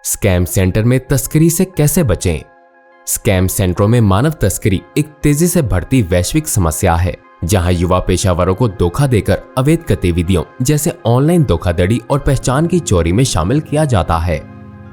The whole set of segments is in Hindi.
स्कैम सेंटर में तस्करी से कैसे बचें? स्कैम सेंटरों में मानव तस्करी एक तेजी से बढ़ती वैश्विक समस्या है, जहां युवा पेशावरों को धोखा देकर अवैध गतिविधियों जैसे ऑनलाइन धोखाधड़ी और पहचान की चोरी में शामिल किया जाता है।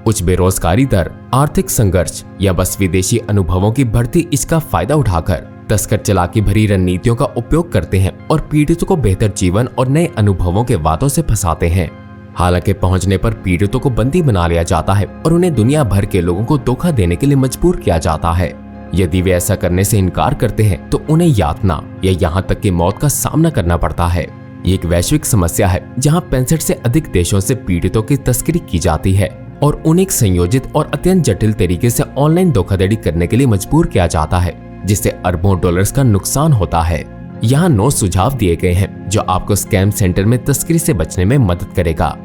उच्च बेरोजगारी दर, आर्थिक संघर्ष या बस विदेशी अनुभवों की बढ़ती इसका फायदा उठाकर तस्कर चालाकी भरी रणनीतियों का उपयोग करते हैं और पीड़ितों को बेहतर जीवन और नए अनुभवों के वादों से फंसाते हैं। हालांकि पहुंचने पर पीड़ितों को बंदी बना लिया जाता है और उन्हें दुनिया भर के लोगों को धोखा देने के लिए मजबूर किया जाता है। यदि वे ऐसा करने से इनकार करते हैं तो उन्हें यातना या यहाँ तक कि मौत का सामना करना पड़ता है। ये एक वैश्विक समस्या है जहाँ 65 से अधिक देशों से पीड़ितों की तस्करी की जाती है और उन्हें एक संयोजित और अत्यंत जटिल तरीके से ऑनलाइन धोखाधड़ी करने के लिए मजबूर किया जाता है, जिससे अरबों डॉलर्स का नुकसान होता है। यहाँ 9 सुझाव दिए गए हैं जो आपको स्कैम सेंटर में तस्करी से बचने में मदद करेगा।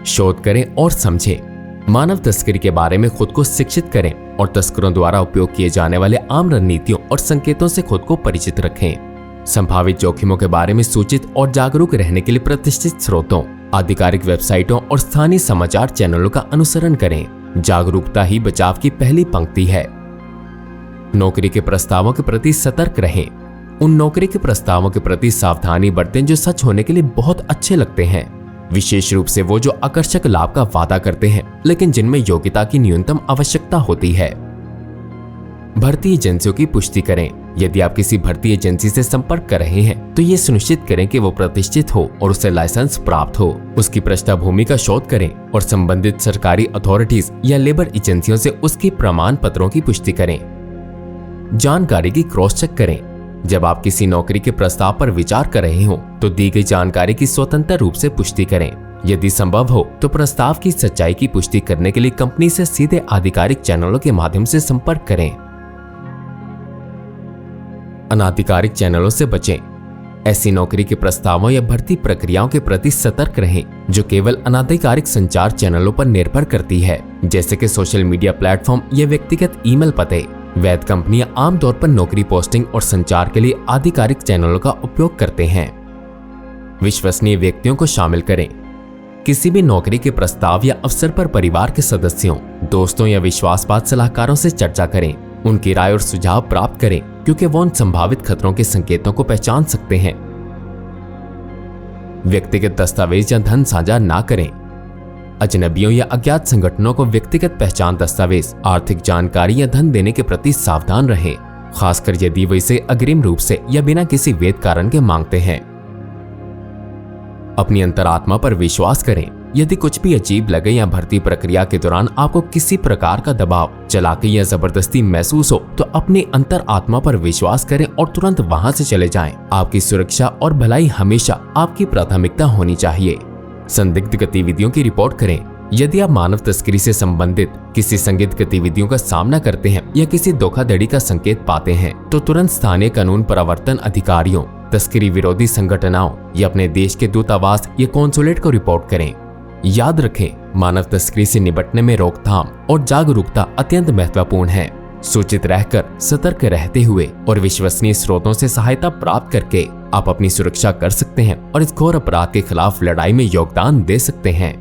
शोध करें और समझें। मानव तस्करी के बारे में खुद को शिक्षित करें और तस्करों द्वारा उपयोग किए जाने वाले आम रणनीतियों और संकेतों से खुद को परिचित रखें। संभावित जोखिमों के बारे में सूचित और जागरूक रहने के लिए प्रतिष्ठित स्रोतों, आधिकारिक वेबसाइटों और स्थानीय समाचार चैनलों का अनुसरण करें। जागरूकता ही बचाव की पहली पंक्ति है। नौकरी के प्रस्तावों के प्रति सतर्क रहें। उन नौकरी के प्रस्तावों के प्रति सावधानी बरतें जो सच होने के लिए बहुत अच्छे लगते हैं, विशेष रूप से वो जो आकर्षक लाभ का वादा करते हैं लेकिन जिनमें योग्यता की न्यूनतम आवश्यकता होती है। भर्ती एजेंसियों की पुष्टि करें। यदि आप किसी भर्ती एजेंसी से संपर्क कर रहे हैं तो ये सुनिश्चित करें कि वो प्रतिष्ठित हो और उसे लाइसेंस प्राप्त हो। उसकी पृष्ठभूमि का शोध करें और संबंधित सरकारी अथॉरिटीज या लेबर एजेंसियों से उसके प्रमाण पत्रों की पुष्टि करें। जानकारी की क्रॉस चेक करें। जब आप किसी नौकरी के प्रस्ताव पर विचार कर रहे हो तो दी गई जानकारी की स्वतंत्र रूप से पुष्टि करें। यदि संभव हो तो प्रस्ताव की सच्चाई की पुष्टि करने के लिए कंपनी से सीधे आधिकारिक चैनलों के माध्यम से संपर्क करें। अनाधिकारिक चैनलों से बचें। ऐसी नौकरी के प्रस्तावों या भर्ती प्रक्रियाओं के प्रति सतर्क रहें जो केवल अनाधिकारिक संचार चैनलों पर निर्भर करती है, जैसे कि सोशल मीडिया प्लेटफॉर्म या व्यक्तिगत ईमेल पते। वैध कंपनियां आमतौर पर नौकरी पोस्टिंग और संचार के लिए आधिकारिक चैनलों का उपयोग करते हैं। विश्वसनीय व्यक्तियों को शामिल करें। किसी भी नौकरी के प्रस्ताव या अवसर पर परिवार के सदस्यों, दोस्तों या विश्वासपात्र सलाहकारों से चर्चा करें। उनकी राय और सुझाव प्राप्त करें क्योंकि वो उन संभावित खतरों के संकेतों को पहचान सकते हैं। व्यक्तिगत दस्तावेज या धन साझा ना करें। अजनबियों या अज्ञात संगठनों को व्यक्तिगत पहचान दस्तावेज, आर्थिक जानकारी या धन देने के प्रति सावधान रहें, खासकर यदि वे इसे अग्रिम रूप से या बिना किसी वैध कारण के मांगते हैं। अपनी अंतरात्मा पर विश्वास करें। यदि कुछ भी अजीब लगे या भर्ती प्रक्रिया के दौरान आपको किसी प्रकार का दबाव, चालाकी या जबरदस्ती महसूस हो तो अपनी अंतरात्मा पर विश्वास करें और तुरंत वहां से चले जाएं। आपकी सुरक्षा और भलाई हमेशा आपकी प्राथमिकता होनी चाहिए। संदिग्ध गतिविधियों की रिपोर्ट करें। यदि आप मानव तस्करी से संबंधित किसी संदिग्ध गतिविधियों का सामना करते हैं या किसी धोखाधड़ी का संकेत पाते हैं तो तुरंत स्थानीय कानून प्रवर्तन अधिकारियों, तस्करी विरोधी संगठनों या अपने देश के दूतावास या कॉन्सुलेट को रिपोर्ट करें। याद रखें, मानव तस्करी से निपटने में रोकथाम और जागरूकता अत्यंत महत्वपूर्ण है। सूचित रहकर, सतर्क रहते हुए और विश्वसनीय स्रोतों से सहायता प्राप्त करके आप अपनी सुरक्षा कर सकते हैं और इस घोर अपराध के खिलाफ लड़ाई में योगदान दे सकते हैं।